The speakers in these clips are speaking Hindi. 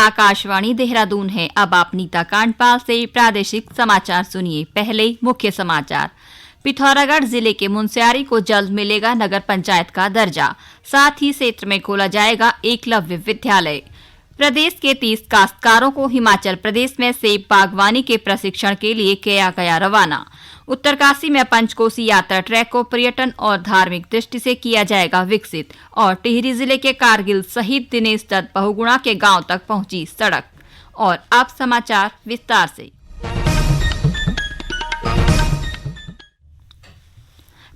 आकाशवाणी देहरादून है। अब आप नीता कांडपाल से प्रादेशिक समाचार सुनिए। पहले मुख्य समाचार। पिथौरागढ़ जिले के मुनस्यारी को जल्द मिलेगा नगर पंचायत का दर्जा, साथ ही क्षेत्र में खोला जाएगा एकलव्य विद्यालय। प्रदेश के 30 काश्तकारों को हिमाचल प्रदेश में सेब बागवानी के प्रशिक्षण के लिए किया गया रवाना। उत्तरकाशी में पंचकोसी यात्रा ट्रैक को पर्यटन और धार्मिक दृष्टि से किया जाएगा विकसित। और टिहरी जिले के कारगिल शहीद दिनेश दत्त बहुगुणा के गांव तक पहुंची सड़क। और अब समाचार विस्तार से।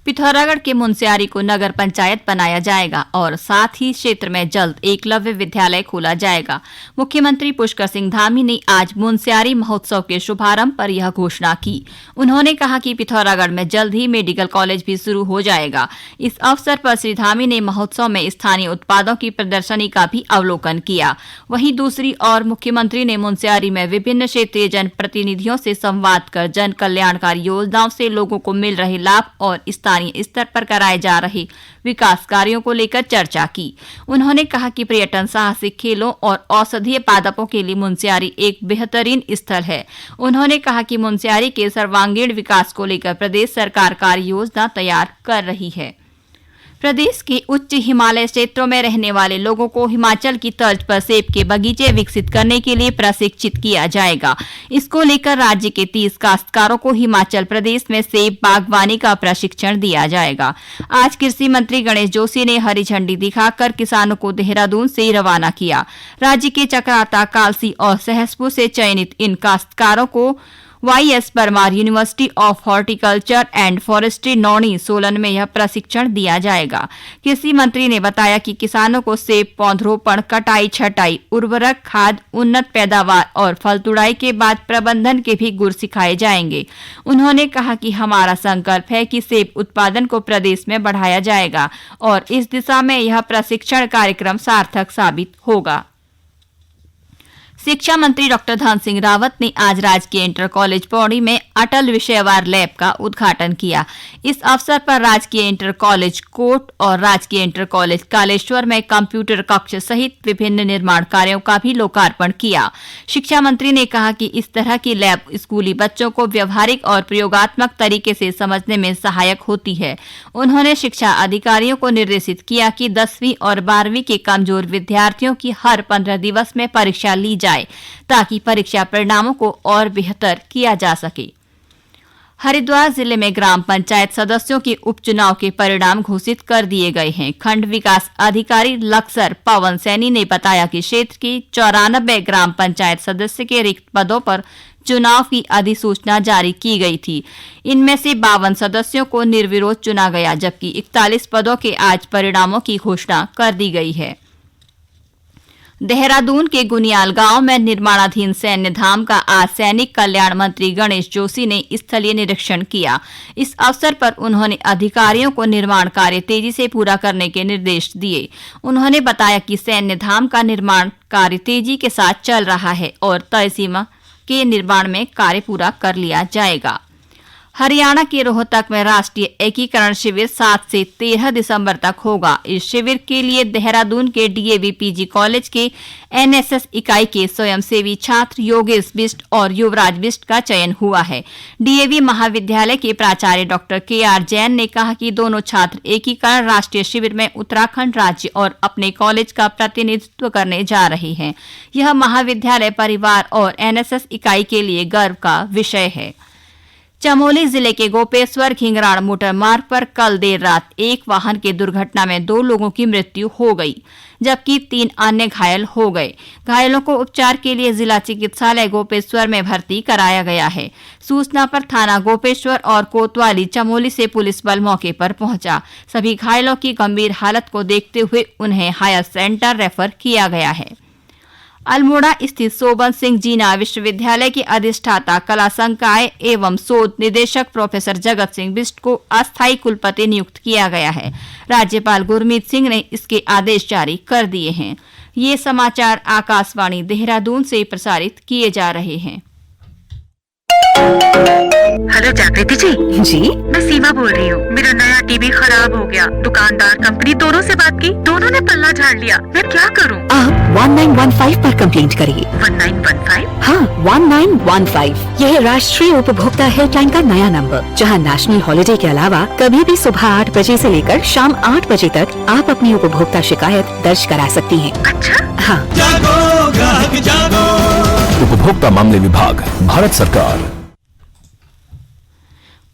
पिथौरागढ़ के मुनस्यारी को नगर पंचायत बनाया जाएगा और साथ ही क्षेत्र में जल्द एकलव्य विद्यालय खोला जाएगा। मुख्यमंत्री पुष्कर सिंह धामी ने आज मुनस्यारी महोत्सव के शुभारंभ पर यह घोषणा की। उन्होंने कहा कि पिथौरागढ़ में जल्द ही मेडिकल कॉलेज भी शुरू हो जाएगा। इस अवसर पर श्री धामी ने महोत्सव में स्थानीय उत्पादों की प्रदर्शनी का भी अवलोकन किया। वहीं दूसरी ओर मुख्यमंत्री ने मुनस्यारी में विभिन्न क्षेत्रीय जनप्रतिनिधियों से संवाद कर जन कल्याणकारी योजनाओं से लोगों को मिल रहे लाभ और स्थानीय स्तर पर कराए जा रहे विकास कार्यों को लेकर चर्चा की। उन्होंने कहा कि पर्यटन, साहसिक खेलों और औषधीय पादपों के लिए मुनस्यारी एक बेहतरीन स्थल है। उन्होंने कहा कि मुनस्यारी के सर्वांगीण विकास को लेकर प्रदेश सरकार कार्य योजना तैयार कर रही है। प्रदेश के उच्च हिमालय क्षेत्रों में रहने वाले लोगों को हिमाचल की तर्ज पर सेब के बगीचे विकसित करने के लिए प्रशिक्षित किया जाएगा। इसको लेकर राज्य के 30 काश्तकारों को हिमाचल प्रदेश में सेब बागवानी का प्रशिक्षण दिया जाएगा। आज कृषि मंत्री गणेश जोशी ने हरी झंडी दिखाकर किसानों को देहरादून से रवाना किया। राज्य के चक्राता, कालसी और सहसपुर से चयनित इन काश्तकारों को YS Parmar university of horticulture and forestry Nauni Solan में यह प्रशिक्षण दिया जाएगा। कृषि मंत्री ने बताया कि किसानों को सेब पौधरोपण, कटाई, छटाई, उर्वरक, खाद, उन्नत पैदावार और फल तुड़ाई के बाद प्रबंधन के भी गुर सिखाए जाएंगे। उन्होंने कहा कि हमारा संकल्प है कि सेब उत्पादन को प्रदेश में बढ़ाया जाएगा और इस दिशा में यह प्रशिक्षण कार्यक्रम सार्थक साबित होगा। शिक्षा मंत्री डॉक्टर धन सिंह रावत ने आज राजकीय इंटर कॉलेज पौड़ी में अटल विषयवार लैब का उद्घाटन किया। इस अवसर पर राजकीय इंटर कॉलेज कोट और राजकीय इंटर कॉलेज कालेश्वर में कंप्यूटर कक्ष सहित विभिन्न निर्माण कार्यों का भी लोकार्पण किया। शिक्षा मंत्री ने कहा कि इस तरह की लैब स्कूली बच्चों को व्यवहारिक और प्रयोगात्मक तरीके से समझने में सहायक होती है। उन्होंने शिक्षा अधिकारियों को निर्देशित किया कि 10वीं और 12वीं के कमजोर विद्यार्थियों की हर 15 दिवस में परीक्षा ली जाए ताकि परीक्षा परिणामों को और बेहतर किया जा सके। हरिद्वार जिले में ग्राम पंचायत सदस्यों के उपचुनाव के परिणाम घोषित कर दिए गए हैं। खंड विकास अधिकारी लक्सर पवन सैनी ने बताया कि क्षेत्र की 94 ग्राम पंचायत सदस्य के रिक्त पदों पर चुनाव की अधिसूचना जारी की गई थी। इनमें से 52 सदस्यों को निर्विरोध चुना गया, जबकि 41 पदों के आज परिणामों की घोषणा कर दी गई है। देहरादून के गुनियाल गांव में निर्माणाधीन सैन्य धाम का आज सैनिक कल्याण मंत्री गणेश जोशी ने स्थलीय निरीक्षण किया। इस अवसर पर उन्होंने अधिकारियों को निर्माण कार्य तेजी से पूरा करने के निर्देश दिए। उन्होंने बताया कि सैन्य धाम का निर्माण कार्य तेजी के साथ चल रहा है और तय सीमा के निर्माण में कार्य पूरा कर लिया जाएगा। हरियाणा के रोहतक में राष्ट्रीय एकीकरण शिविर 7 से 13 दिसंबर तक होगा। इस शिविर के लिए देहरादून के DAV PG कॉलेज के NSS इकाई के स्वयंसेवी छात्र योगेश बिष्ट और युवराज बिष्ट का चयन हुआ है। DAV महाविद्यालय के प्राचार्य डॉक्टर KR जैन ने कहा कि दोनों छात्र एकीकरण राष्ट्रीय शिविर में उत्तराखंड राज्य और अपने कॉलेज का प्रतिनिधित्व करने जा रहे हैं। यह महाविद्यालय परिवार और NSS इकाई के लिए गर्व का विषय है। चमोली जिले के गोपेश्वर घिंगराण मोटर मार्ग पर कल देर रात एक वाहन की दुर्घटना में 2 लोगों की मृत्यु हो गई, जबकि 3 अन्य घायल हो गए। घायलों को उपचार के लिए जिला चिकित्सालय गोपेश्वर में भर्ती कराया गया है। सूचना पर थाना गोपेश्वर और कोतवाली चमोली से पुलिस बल मौके पर पहुंचा। सभी घायलों की गंभीर हालत को देखते हुए उन्हें हायर सेंटर रेफर किया गया है। अल्मोड़ा स्थित सोबन सिंह जीना विश्वविद्यालय के अधिष्ठाता कला संकाय एवं शोध निदेशक प्रोफेसर जगत सिंह बिष्ट को अस्थायी कुलपति नियुक्त किया गया है। राज्यपाल गुरमीत सिंह ने इसके आदेश जारी कर दिए हैं। ये समाचार आकाशवाणी देहरादून से प्रसारित किए जा रहे हैं। हेलो जागृति जी। जी मैं सीमा बोल रही हूँ। मेरा नया टीवी खराब हो गया। दुकानदार, कंपनी दोनों से बात की, दोनों ने पल्ला झाड़ लिया। मैं क्या करूँ? आप 1915 पर कंप्लेंट करिए। 1915? हाँ, 1915 यह है राष्ट्रीय उपभोक्ता हेल्पलाइन का नया नंबर, जहां नेशनल हॉलिडे के अलावा कभी भी सुबह 8 बजे से लेकर शाम 8 बजे तक आप अपनी उपभोक्ता शिकायत दर्ज करा सकती हैं। अच्छा। हाँ, जागो ग्राहक जागो। उपभोक्ता मामले विभाग, भारत सरकार।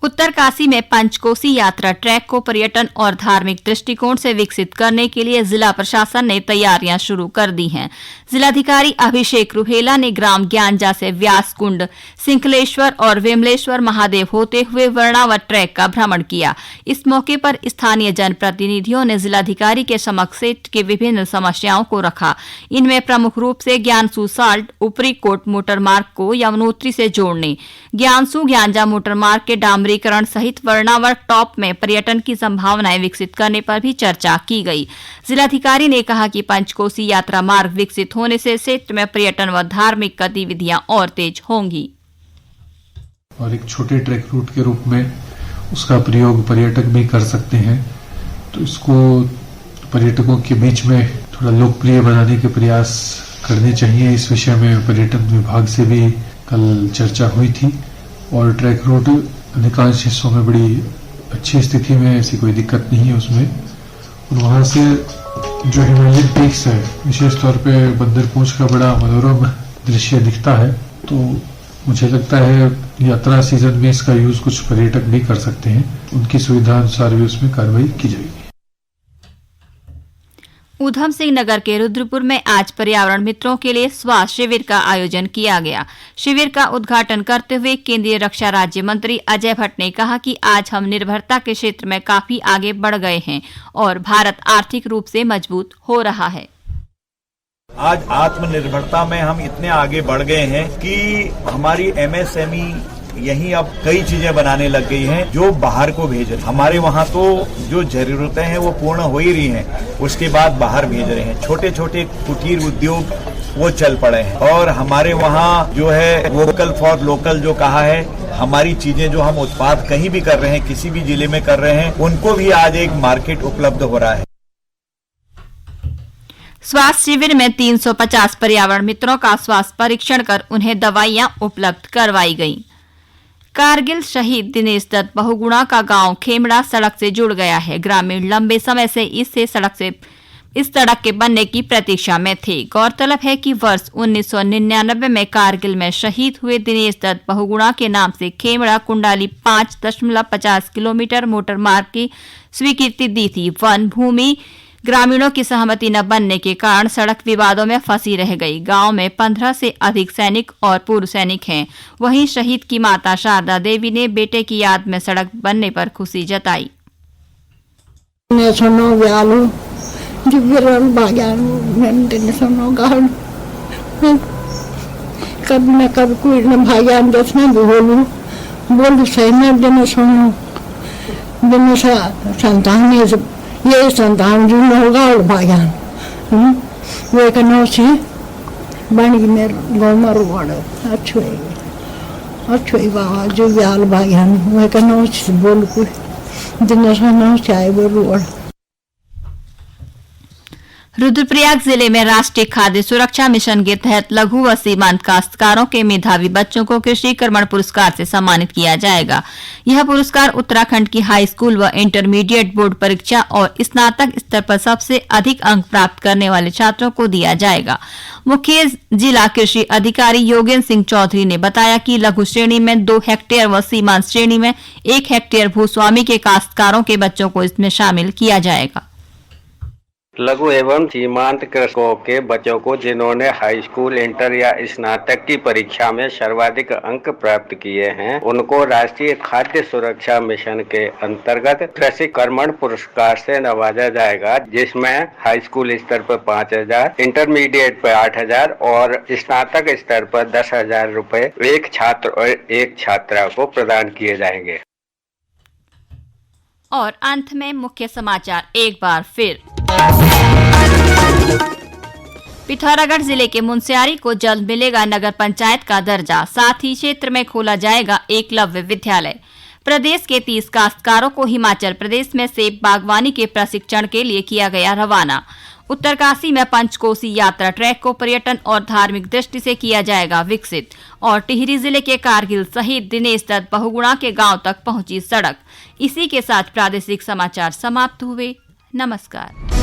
उत्तरकाशी में पंचकोसी यात्रा ट्रैक को पर्यटन और धार्मिक दृष्टिकोण से विकसित करने के लिए जिला प्रशासन ने तैयारियां शुरू कर दी हैं। जिलाधिकारी अभिषेक रुहेला ने ग्राम ज्ञानजा से व्यास कुंड, सिंखलेश्वर और विमलेश्वर महादेव होते हुए वर्णावत ट्रैक का भ्रमण किया। इस मौके पर स्थानीय जनप्रतिनिधियों ने जिलाधिकारी के समक्ष क्षेत्र की विभिन्न समस्याओं को रखा। इनमें प्रमुख रूप से ज्ञानसू साल्ट ऊपरी कोट मोटर मार्ग को यमुनोत्री से जोड़ने, ज्ञानसू ज्ञानजा मोटर मार्ग के डामरीकरण सहित वर्णावत टॉप में पर्यटन की संभावनाएं विकसित करने पर भी चर्चा की गई। जिलाधिकारी ने कहा कि पंचकोसी यात्रा मार्ग विकसित होने से क्षेत्र में पर्यटन व धार्मिक गतिविधियां और तेज होंगी और एक छोटे ट्रैक रूट के रूप में उसका प्रयोग पर्यटक भी कर सकते हैं। तो इसको पर्यटकों के बीच में थोड़ा लोकप्रिय बनाने के प्रयास करने चाहिए। इस विषय में पर्यटन विभाग से भी कल चर्चा हुई थी और ट्रैक रूट अधिकांश हिस्सों में बड़ी अच्छी स्थिति में, ऐसी कोई दिक्कत नहीं है उसमें। और वहाँ से जो हिमालयन पीक्स है, विशेष तौर पे बंदरपूंछ का बड़ा मनोरम दृश्य दिखता है। तो मुझे लगता है यात्रा सीजन में इसका यूज कुछ पर्यटक भी कर सकते हैं। उनकी सुविधा अनुसार भी उसमें कार्रवाई की जाएगी। ऊधम सिंह नगर के रुद्रपुर में आज पर्यावरण मित्रों के लिए स्वास्थ्य शिविर का आयोजन किया गया। शिविर का उद्घाटन करते हुए केंद्रीय रक्षा राज्य मंत्री अजय भट्ट ने कहा कि आज हम निर्भरता के क्षेत्र में काफी आगे बढ़ गए हैं और भारत आर्थिक रूप से मजबूत हो रहा है। आज आत्मनिर्भरता में हम इतने आगे बढ़ गए हैं कि हमारी एमएसएमई यही अब कई चीजें बनाने लग गई हैं जो बाहर को भेज रहे। हमारे वहाँ तो जो जरूरतें हैं वो पूर्ण हो ही रही हैं, उसके बाद बाहर भेज रहे हैं। छोटे छोटे कुटीर उद्योग वो चल पड़े हैं और हमारे वहाँ जो है वोकल फॉर लोकल जो कहा है, हमारी चीजें जो हम उत्पाद कहीं भी कर रहे हैं, किसी भी जिले में कर रहे हैं, उनको भी आज एक मार्केट उपलब्ध हो रहा है। स्वास्थ्य शिविर में 350 पर्यावरण मित्रों का स्वास्थ्य परीक्षण कर उन्हें दवाइयां उपलब्ध करवाई गईं। कारगिल शहीद दिनेश दत्त बहुगुणा का गांव खेमड़ा सड़क से जुड़ गया है। ग्रामीण लंबे समय से इस सड़क के बनने की प्रतीक्षा में थे। गौरतलब है कि वर्ष 1999 में कारगिल में शहीद हुए दिनेश दत्त बहुगुणा के नाम से खेमड़ा कुंडाली 5.50 किलोमीटर मोटर मार्ग की स्वीकृति दी थी। वन भूमि ग्रामीणों की सहमति न बनने के कारण सड़क विवादों में फंसी रह गई। गांव में 15 से अधिक सैनिक और पूर्व सैनिक हैं। वहीं शहीद की माता शारदा देवी ने बेटे की याद में सड़क बनने पर खुशी जताई। ये संतान जो होगा और भाग्यान वो एक नौसी बन गई मेरे गाँव में रोड अच्छे बाबा जो व्याल भाग्यान वो एक नौसी बोल कोई दिन से नौसी आए वो रोड। रुद्रप्रयाग जिले में राष्ट्रीय खाद्य सुरक्षा मिशन के तहत लघु व सीमांत काश्तकारों के मेधावी बच्चों को कृषि कर्मण पुरस्कार से सम्मानित किया जाएगा। यह पुरस्कार उत्तराखंड की हाई स्कूल व इंटरमीडिएट बोर्ड परीक्षा और स्नातक स्तर पर सबसे अधिक अंक प्राप्त करने वाले छात्रों को दिया जाएगा। मुख्य जिला कृषि अधिकारी योगेंद्र सिंह चौधरी ने बताया कि लघु श्रेणी में 2 हेक्टेयर व सीमांत श्रेणी में 1 हेक्टेयर भूस्वामी के काश्तकारों के बच्चों को इसमें शामिल किया जाएगा। लघु एवं सीमांत कृषकों के बच्चों को जिन्होंने हाई स्कूल, इंटर या स्नातक की परीक्षा में सर्वाधिक अंक प्राप्त किए हैं, उनको राष्ट्रीय खाद्य सुरक्षा मिशन के अंतर्गत कृषि कर्मण पुरस्कार से नवाजा जाएगा, जिसमें हाई स्कूल स्तर पर 5,000, इंटरमीडिएट पर 8,000 और स्नातक स्तर पर 10,000 रुपए एक छात्र और एक छात्रा को प्रदान किए जाएंगे। और अंत में मुख्य समाचार एक बार फिर। पिथौरागढ़ जिले के मुनस्यारी को जल्द मिलेगा नगर पंचायत का दर्जा, साथ ही क्षेत्र में खोला जाएगा एकलव्य विद्यालय। प्रदेश के 30 काश्तकारों को हिमाचल प्रदेश में सेब बागवानी के प्रशिक्षण के लिए किया गया रवाना। उत्तरकाशी में पंचकोसी यात्रा ट्रैक को पर्यटन और धार्मिक दृष्टि से किया जाएगा विकसित। और टिहरी जिले के कारगिल शहीद दिनेश दत्त बहुगुणा के गांव तक पहुंची सड़क। इसी के साथ प्रादेशिक समाचार समाप्त हुए। नमस्कार।